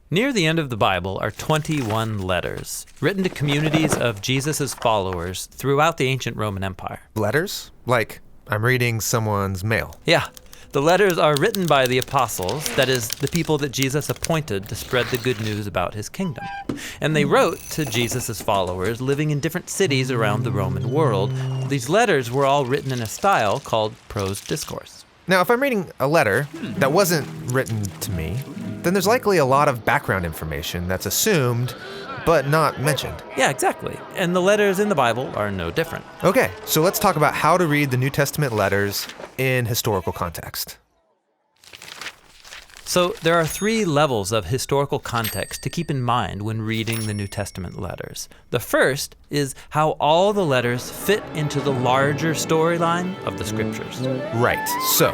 Near the end of the Bible are 21 letters, written to communities of Jesus' followers throughout the ancient Roman Empire. Letters? Like I'm reading someone's mail. Yeah, the letters are written by the apostles, that is, the people that Jesus appointed to spread the good news about his kingdom. And they wrote to Jesus' followers living in different cities around the Roman world. These letters were all written in a style called prose discourse. Now, if I'm reading a letter that wasn't written to me, then there's likely a lot of background information that's assumed but not mentioned. Yeah, exactly. And the letters in the Bible are no different. Okay, so let's talk about how to read the New Testament letters in historical context. So there are 3 levels of historical context to keep in mind when reading the New Testament letters. The first is how all the letters fit into the larger storyline of the scriptures. Right, so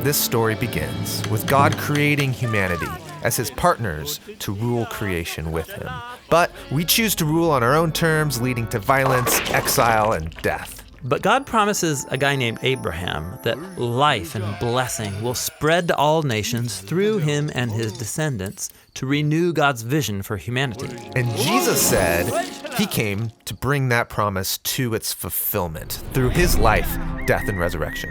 this story begins with God creating humanity as his partners to rule creation with him. But we choose to rule on our own terms, leading to violence, exile, and death. But God promises a guy named Abraham that life and blessing will spread to all nations through him and his descendants to renew God's vision for humanity. And Jesus said he came to bring that promise to its fulfillment through his life, death, and resurrection.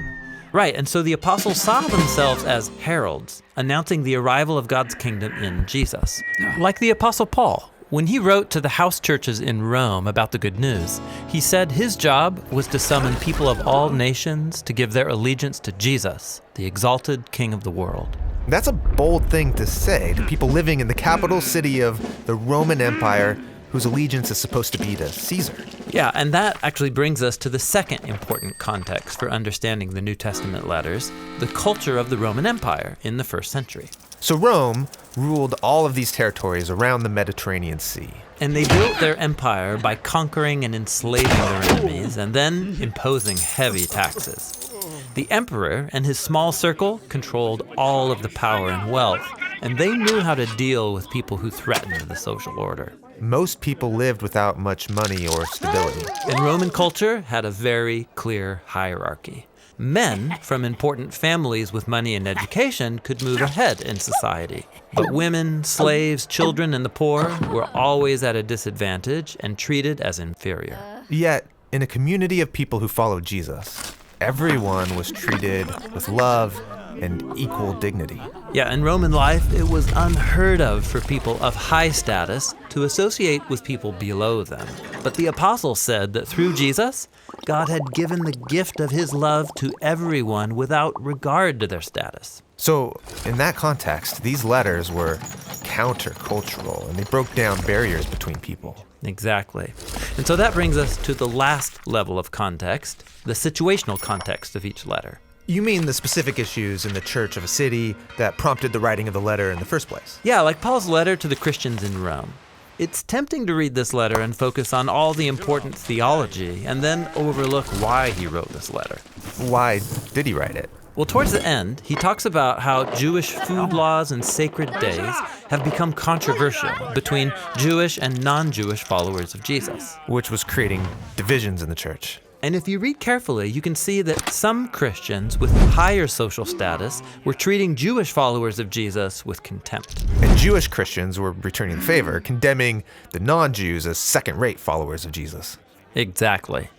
Right, and so the apostles saw themselves as heralds, announcing the arrival of God's kingdom in Jesus. Like the apostle Paul. When he wrote to the house churches in Rome about the good news, he said his job was to summon people of all nations to give their allegiance to Jesus, the exalted King of the world. That's a bold thing to say to people living in the capital city of the Roman Empire, whose allegiance is supposed to be to Caesar. Yeah, and that actually brings us to the second important context for understanding the New Testament letters, the culture of the Roman Empire in the first century. So Rome ruled all of these territories around the Mediterranean Sea. And they built their empire by conquering and enslaving their enemies and then imposing heavy taxes. The emperor and his small circle controlled all of the power and wealth, and they knew how to deal with people who threatened the social order. Most people lived without much money or stability. And Roman culture had a very clear hierarchy. Men from important families with money and education could move ahead in society. But women, slaves, children, and the poor were always at a disadvantage and treated as inferior. Yet, in a community of people who followed Jesus, everyone was treated with love and equal dignity. Yeah, in Roman life, it was unheard of for people of high status to associate with people below them. But the apostles said that through Jesus, God had given the gift of his love to everyone without regard to their status. So, in that context, these letters were countercultural, and they broke down barriers between people. Exactly. And so that brings us to the last level of context, the situational context of each letter. You mean the specific issues in the church of a city that prompted the writing of the letter in the first place? Yeah, like Paul's letter to the Christians in Rome. It's tempting to read this letter and focus on all the important theology and then overlook why he wrote this letter. Why did he write it? Well, towards the end, he talks about how Jewish food laws and sacred days have become controversial between Jewish and non-Jewish followers of Jesus. Which was creating divisions in the church. And if you read carefully, you can see that some Christians with higher social status were treating Jewish followers of Jesus with contempt. And Jewish Christians were returning the favor, condemning the non-Jews as second-rate followers of Jesus. Exactly.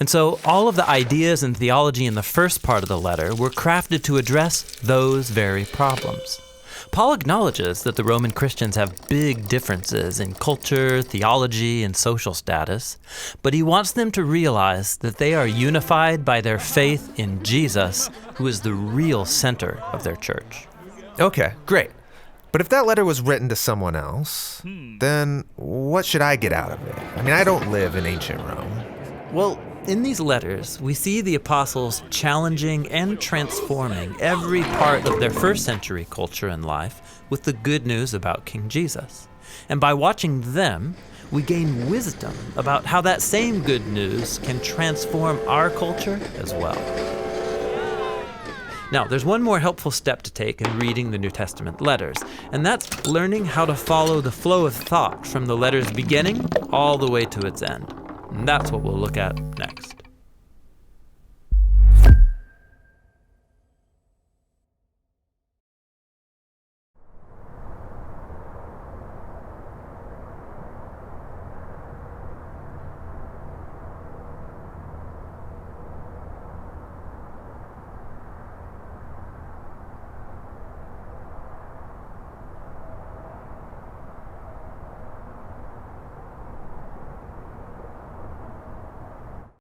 And so all of the ideas and theology in the first part of the letter were crafted to address those very problems. Paul acknowledges that the Roman Christians have big differences in culture, theology, and social status, but he wants them to realize that they are unified by their faith in Jesus, who is the real center of their church. Okay, great. But if that letter was written to someone else, then what should I get out of it? I mean, I don't live in ancient Rome. Well, in these letters, we see the apostles challenging and transforming every part of their first century culture and life with the good news about King Jesus. And by watching them, we gain wisdom about how that same good news can transform our culture as well. Now, there's one more helpful step to take in reading the New Testament letters, and that's learning how to follow the flow of thought from the letter's beginning all the way to its end. And that's what we'll look at next.